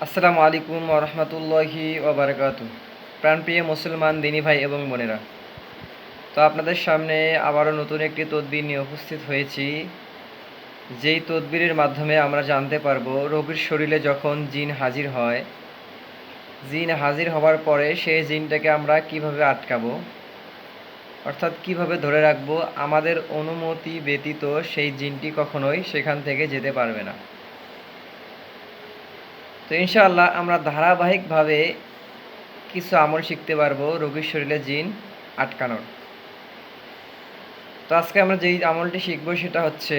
আসসালামু আলাইকুম ওয়া রাহমাতুল্লাহি ওয়া বারাকাতুহু। প্রাণপ্রিয় মুসলমান দিনী ভাই এবং বোনেরা, তো আপনাদের সামনে আবারও নতুন একটি তদবির নিয়ে উপস্থিত হয়েছি। যেই তদবিরের মাধ্যমে আমরা জানতে পারবো রোগীর শরীরে যখন জিন হাজির হয়, জিন হাজির হওয়ার পরে সেই জিনটাকে আমরা কিভাবে আটকাবো, অর্থাৎ কিভাবে ধরে রাখবো। আমাদের অনুমতি ব্যতীত সেই জিনটি কখনোই সেখান থেকে যেতে পারবে না। তো ইনশাআল্লাহ আমরা ধারাবাহিকভাবে কিছু আমল শিখতে পারবো রোগীর শরীরে জিন আটকানোর। তো আজকে আমরা যেই আমলটি শিখবো সেটা হচ্ছে,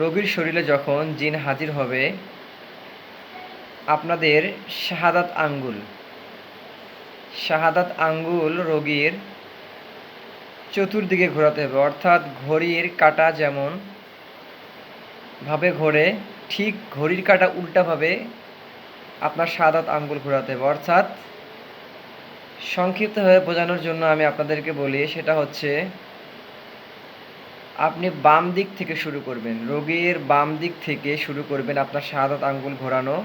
রোগীর শরীরে যখন জিন হাজির হবে, আপনাদের শাহাদাত আঙ্গুল রোগীর চতুর্দিকে ঘোরাতে হবে। অর্থাৎ ঘড়ির কাঁটা যেমন ভাবে ঘোরে, ঠিক ঘড়ির কাঁটা উল্টাভাবে আপনার শাহাদাত আঙ্গুল ঘোরাতে হবে। অর্থাৎ সংক্ষিপ্তভাবে বোঝানোর জন্য আমি আপনাদেরকে বলি, সেটা হচ্ছে আপনি বাম দিক থেকে শুরু করবেন, রোগীর বাম দিক থেকে শুরু করবেন আপনার শাহাদাত আঙ্গুল ঘোরানো।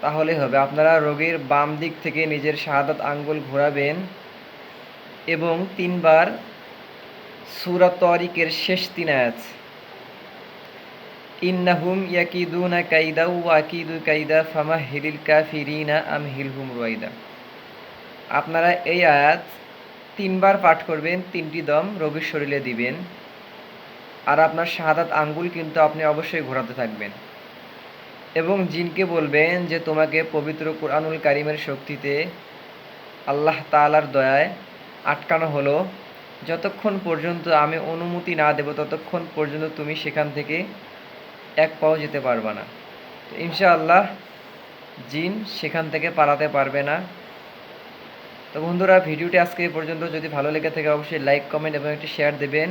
তাহলে হবে, আপনারা রোগীর বাম দিক থেকে নিজের শাহাদাত আঙ্গুল ঘোরাবেন এবং 3 বার সূরা তারিকের শেষ 3 আয়াত, ইন্নাহুম ইয়াকিদুনা কাইদা ওয়া আকিদু কাইদা ফামাহিলিল কাফিরিনা আমহিলহুম রুয়াইদা। আপনারা এই আয়াত 3 বার পাঠ করবেন, 3টি দম রোগীর শরীরে দিবেন। আর আপনার শাহাদাত আঙ্গুল কিন্তু আপনি অবশ্যই ঘোরাতে থাকবেন এবং জিনকে বলবেন যে তোমাকে পবিত্র কুরআনুল কারীমের শক্তিতে আল্লাহ তাআলার দয়ায় আটকানো হলো। যতক্ষণ পর্যন্ত আমি অনুমতি না দেব ততক্ষণ পর্যন্ত তুমি সেখান থেকে এক পাও যেতে পারবে না। তো ইনশাআল্লাহ জিন সেখান থেকে পালাতে পারবে না। তো বন্ধুরা, ভিডিওটি আজকে এই পর্যন্ত। যদি ভালো লেগে থাকে অবশ্যই লাইক, কমেন্ট এবং একটি শেয়ার দেবেন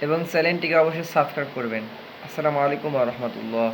এবং চ্যানেলটিকে অবশ্যই সাবস্ক্রাইব করবেন। আসসালামু আলাইকুম ওয়া রাহমাতুল্লাহ।